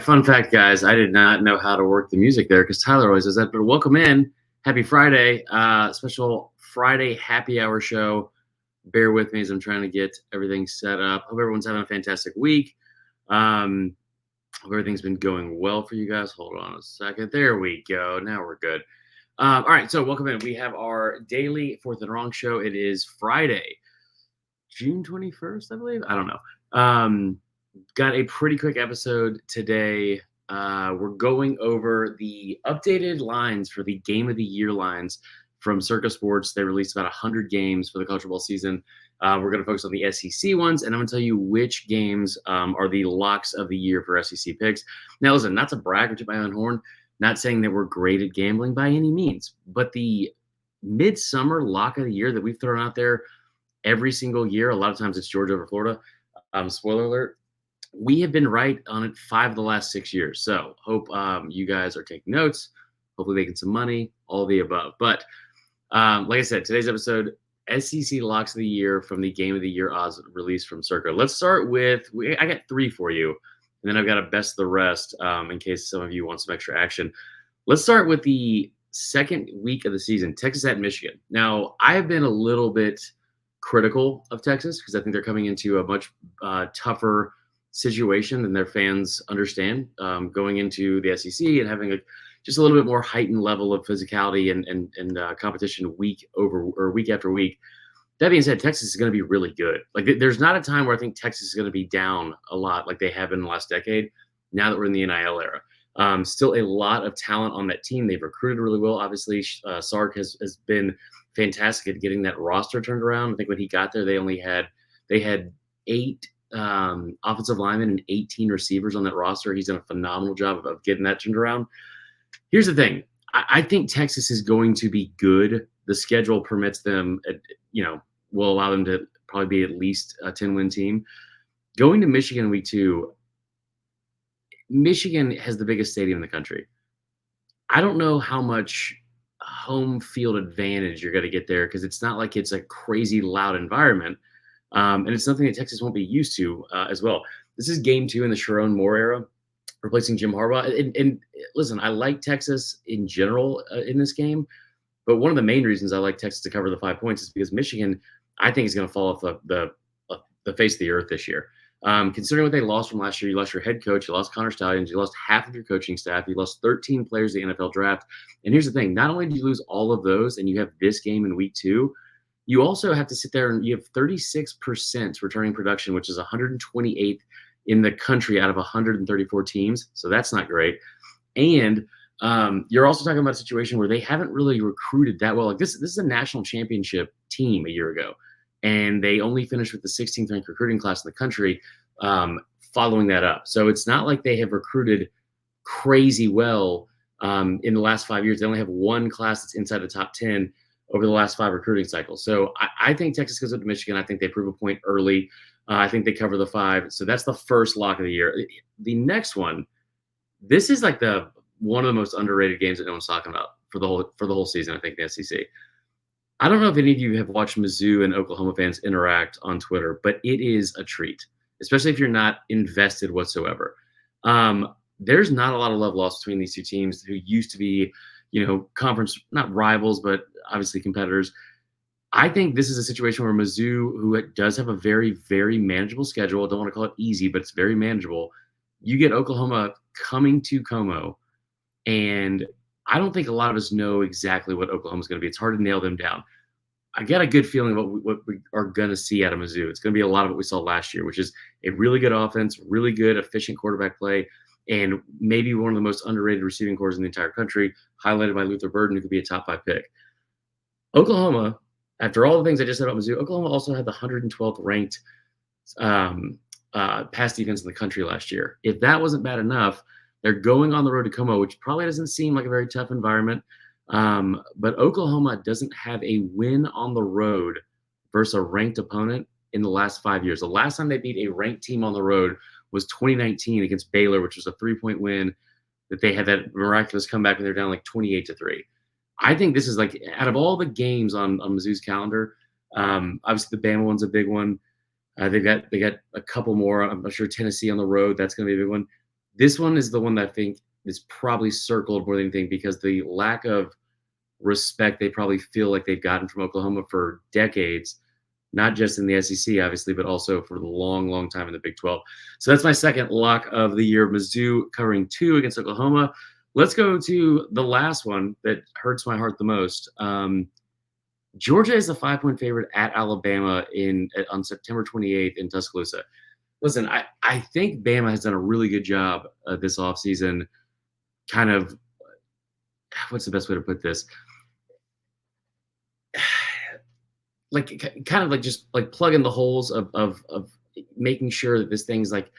fun fact, guys. I did not know how to work the music there because Tyler always does that. But welcome in. Happy Friday. Special Friday happy hour show. Bear with me as I'm trying to get everything set up. Hope everyone's having a fantastic week. Hope everything's been going well for you guys. Hold on a second. There we go. Now we're good. All right. So welcome in. We have our daily Fourth and Wrong show. It is Friday, June 21st, I believe. I don't know. Got a pretty quick episode today. We're going over the updated lines for the Game of the Year lines from Circa Sports. They released about 100 games for the college football season. We're going to focus on the SEC ones, and I'm going to tell you which games are the locks of the year for SEC picks. Now, listen, not to brag or toot my own horn, not saying that we're great at gambling by any means, but the midsummer lock of the year that we've thrown out there every single year, a lot of times it's Georgia over Florida. Spoiler alert. We have been right on it 5 of the last 6 years. So hope you guys are taking notes, hopefully making some money, all the above. But like I said, today's episode, SEC locks of the year from the Game of the Year odds released from Circa. Let's start with, I got 3 for you, and then I've got to best the rest in case some of you want some extra action. Let's start with the second week of the season, Texas at Michigan. Now, I have been a little bit critical of Texas because I think they're coming into a much tougher situation than their fans understand, going into the SEC and having just a little bit more heightened level of physicality and competition week after week. That being said, Texas is going to be really good. Like, there's not a time where I think Texas is going to be down a lot like they have been in the last decade. Now that we're in the NIL era, still a lot of talent on that team. They've recruited really well. Obviously, Sark has been fantastic at getting that roster turned around. I think when he got there, they had 8 offensive linemen and 18 receivers on that roster. He's done a phenomenal job of getting that turned around. Here's the thing. I think Texas is going to be good. The schedule permits them, will allow them to probably be at least a 10-win team. Going to Michigan week 2, Michigan has the biggest stadium in the country. I don't know how much home field advantage you're going to get there because it's not like it's a crazy loud environment. And it's something that Texas won't be used to as well. This is game 2 in the Sharon Moore era, replacing Jim Harbaugh. And listen, I like Texas in general in this game, but one of the main reasons I like Texas to cover the 5 points is because Michigan, I think, is going to fall off the face of the earth this year. Considering what they lost from last year, you lost your head coach, you lost Connor Stallions, you lost half of your coaching staff, you lost 13 players in the NFL draft. And here's the thing, not only do you lose all of those and you have this game in week 2, you also have to sit there and you have 36% returning production, which is 128th in the country out of 134 teams. So that's not great. And you're also talking about a situation where they haven't really recruited that well. Like this is a national championship team a year ago, and they only finished with the 16th ranked recruiting class in the country following that up. So it's not like they have recruited crazy well in the last 5 years. They only have one class that's inside the top 10 over the last 5 recruiting cycles. So I think Texas goes up to Michigan. I think they prove a point early. I think they cover the 5. So that's the first lock of the year. The next one, this is like one of the most underrated games that no one's talking about for the whole season, I think, the SEC. I don't know if any of you have watched Mizzou and Oklahoma fans interact on Twitter, but it is a treat, especially if you're not invested whatsoever. There's not a lot of love lost between these two teams who used to be, conference, not rivals, but obviously competitors. I think this is a situation where Mizzou, who does have a very, very manageable schedule, I don't want to call it easy, but it's very manageable. You get Oklahoma coming to Como, and I don't think a lot of us know exactly what Oklahoma's going to be. It's hard to nail them down. I got a good feeling what we are going to see out of Mizzou. It's going to be a lot of what we saw last year, which is a really good offense, really good, efficient quarterback play, and maybe one of the most underrated receiving corps in the entire country, highlighted by Luther Burden, who could be a top 5 pick. Oklahoma, after all the things I just said about Mizzou, Oklahoma also had the 112th ranked pass defense in the country last year. If that wasn't bad enough, they're going on the road to Como, which probably doesn't seem like a very tough environment. But Oklahoma doesn't have a win on the road versus a ranked opponent in the last 5 years. The last time they beat a ranked team on the road was 2019 against Baylor, which was a 3-point win that they had that miraculous comeback when they're down like 28-3. I think this is like, out of all the games on Mizzou's calendar, obviously the Bama one's a big one. They got a couple more. I'm not sure Tennessee on the road. That's going to be a big one. This one is the one that I think is probably circled more than anything because the lack of respect they probably feel like they've gotten from Oklahoma for decades, not just in the SEC, obviously, but also for the long, long time in the Big 12. So that's my second lock of the year. Mizzou covering 2 against Oklahoma. Let's go to the last one that hurts my heart the most. Georgia is a 5-point favorite at Alabama on September 28th in Tuscaloosa. Listen, I think Bama has done a really good job this offseason. Kind of, what's the best way to put this? Like, kind of like just like plugging the holes of making sure that this thing's like,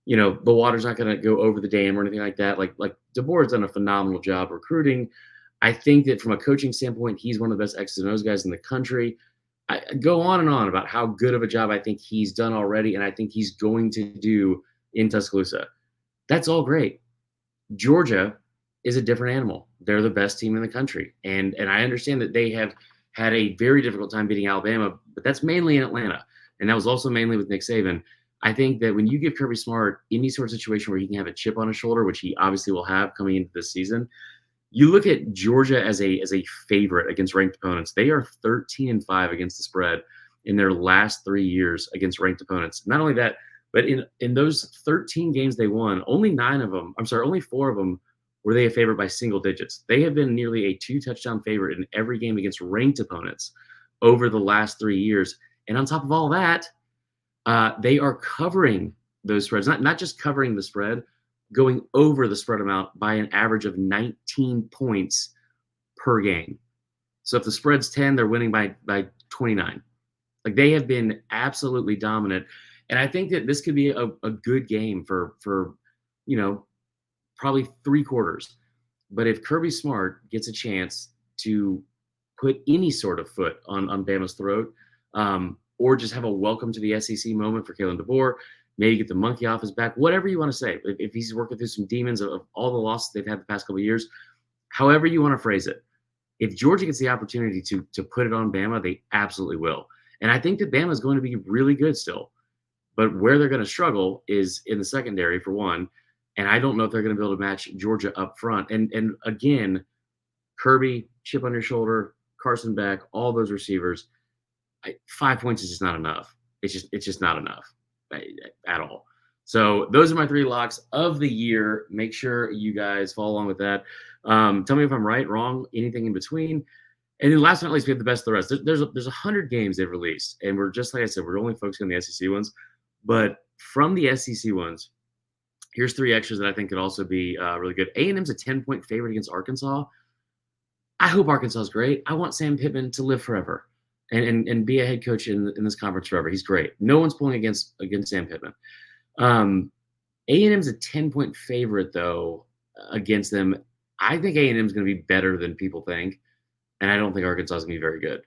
the water's not going to go over the dam or anything like that. Like DeBoer's done a phenomenal job recruiting. I think that from a coaching standpoint, he's one of the best X's and O's guys in the country. I go on and on about how good of a job I think he's done already, and I think he's going to do in Tuscaloosa. That's all great. Georgia is a different animal. They're the best team in the country, and I understand that they have had a very difficult time beating Alabama, but that's mainly in Atlanta, and that was also mainly with Nick Saban. I think that when you give Kirby Smart any sort of situation where he can have a chip on his shoulder, which he obviously will have coming into this season, you look at Georgia as a favorite against ranked opponents. They are 13-5 against the spread in their last 3 years against ranked opponents. Not only that, but in those 13 games they won, only 4 of them were they a favorite by single digits. They have been nearly a 2-touchdown favorite in every game against ranked opponents over the last 3 years. And on top of all that, they are covering those spreads, not just covering the spread, going over the spread amount by an average of 19 points per game. So if the spread's 10, they're winning by 29. Like, they have been absolutely dominant. And I think that this could be a good game for probably 3 quarters. But if Kirby Smart gets a chance to put any sort of foot on Bama's throat, or just have a welcome to the SEC moment for Kalen DeBoer, maybe get the monkey off his back, whatever you want to say. If he's working through some demons of all the losses they've had the past couple of years, however you want to phrase it, if Georgia gets the opportunity to put it on Bama, they absolutely will. And I think that Bama is going to be really good still. But where they're going to struggle is in the secondary, for one. And I don't know if they're going to be able to match Georgia up front. And again, Kirby, chip on your shoulder, Carson Beck, all those receivers, 5 points is just not enough. It's just not enough at all. So those are my 3 locks of the year. Make sure you guys follow along with that. Tell me if I'm right, wrong, anything in between. And then last but not least, we have the best of the rest. There's 100 games they've released, and we're just like I said, we're only focusing on the SEC ones. But from the SEC ones, here's 3 extras that I think could also be really good. A&M's a 10-point favorite against Arkansas. I hope Arkansas is great. I want Sam Pittman to live forever and be a head coach in this conference forever. He's great. No one's pulling against Sam Pittman. A&M's a 10-point favorite, though, against them. I think A&M's going to be better than people think, and I don't think Arkansas is going to be very good.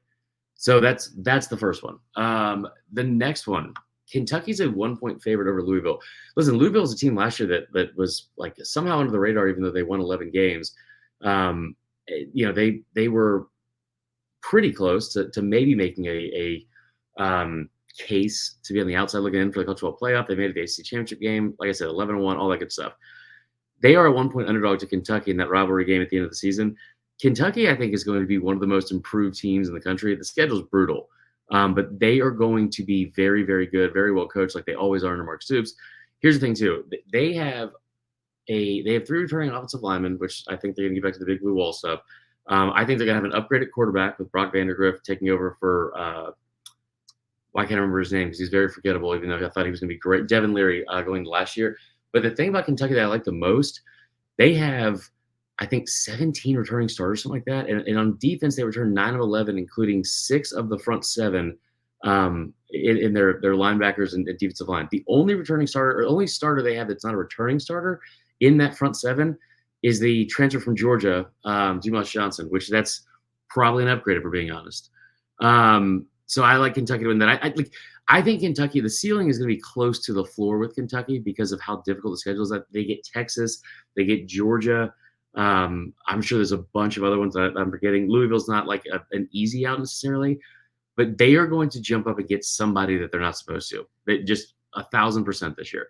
So that's the first one. The next one, Kentucky's a 1-point favorite over Louisville. Listen, Louisville was a team last year that was like somehow under the radar, even though they won 11 games. They were pretty close to maybe making a case to be on the outside looking in for the College Football Playoff. They made it the ACC Championship game. Like I said, 11-1, all that good stuff. They are a 1-point underdog to Kentucky in that rivalry game at the end of the season. Kentucky, I think, is going to be one of the most improved teams in the country. The schedule's brutal, but they are going to be very, very good, very well coached, like they always are under Mark Stoops. Here's the thing, too. They have 3 returning offensive linemen, which I think they're going to get back to the Big Blue Wall stuff. I think they're going to have an upgraded quarterback with Brock Vandergriff taking over for I can't remember his name because he's very forgettable, even though I thought he was going to be great. Devin Leary going to last year. But the thing about Kentucky that I like the most, they have, I think, 17 returning starters, something like that. And on defense, they returned 9 of 11, including 6 of the front 7 in their linebackers and defensive line. The only starter they have that's not a returning starter in that front 7 is the transfer from Georgia, Dumas Johnson, which that's probably an upgrade if we're being honest. So I like Kentucky to win that. I think Kentucky, the ceiling is going to be close to the floor with Kentucky because of how difficult the schedule is. That they get Texas, they get Georgia. I'm sure there's a bunch of other ones that I'm forgetting. Louisville's not like an easy out necessarily, but they are going to jump up and get somebody that they're not supposed to. They just 1,000% this year.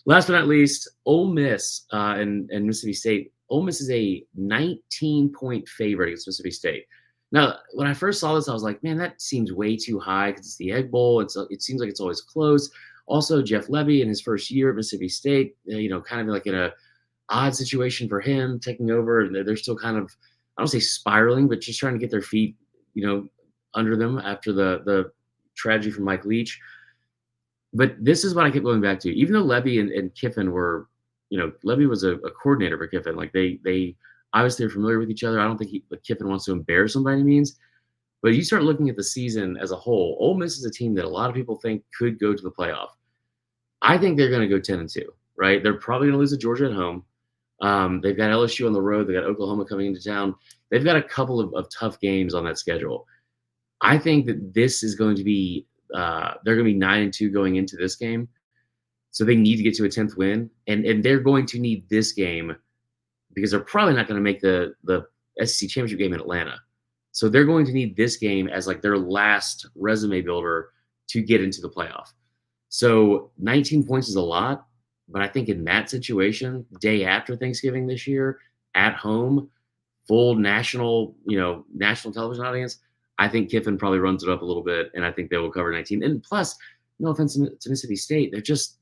Last but not least, Ole Miss and Mississippi State. Ole Miss is a 19-point favorite against Mississippi State. Now, when I first saw this, I was like, man, that seems way too high because it's the Egg Bowl. It seems like it's always close. Also, Jeff Levy in his first year at Mississippi State, kind of like in a odd situation for him, taking over, and they're still kind of, I don't say spiraling, but just trying to get their feet, under them after the tragedy from Mike Leach. But this is what I kept going back to. Even though Levy and Kiffin were, Levy was a coordinator for Kiffin. Like they obviously are familiar with each other. I don't think Kiffin wants to embarrass him by any means. But you start looking at the season as a whole. Ole Miss is a team that a lot of people think could go to the playoff. I think they're going to go 10-2. Right? They're probably going to lose to Georgia at home. They've got LSU on the road. They got Oklahoma coming into town. They've got a couple of tough games on that schedule. I think that this is going to be they're going to be 9-2 going into this game. So they need to get to a 10th win. And they're going to need this game because they're probably not going to make the SEC championship game in Atlanta. So they're going to need this game as like their last resume builder to get into the playoff. So 19 points is a lot. But I think in that situation, day after Thanksgiving this year, at home, full national television audience, I think Kiffin probably runs it up a little bit, and I think they will cover 19. And plus, no offense to Mississippi State, they're just,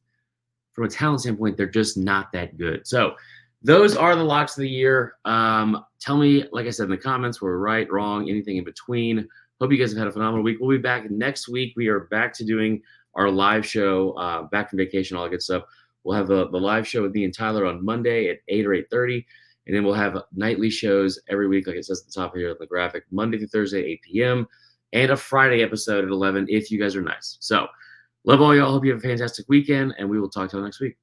from a talent standpoint, they're just not that good. So those are the locks of the year. Tell me, like I said in the comments, we're right, wrong, anything in between. Hope you guys have had a phenomenal week. We'll be back next week. We are back to doing our live show, back from vacation, all that good stuff. We'll have the live show with me and Tyler on Monday at 8 or 8:30. And then we'll have nightly shows every week, like it says at the top here of the graphic, Monday through Thursday, 8 p.m. and a Friday episode at 11 if you guys are nice. So love all y'all. Hope you have a fantastic weekend, and we will talk to you next week.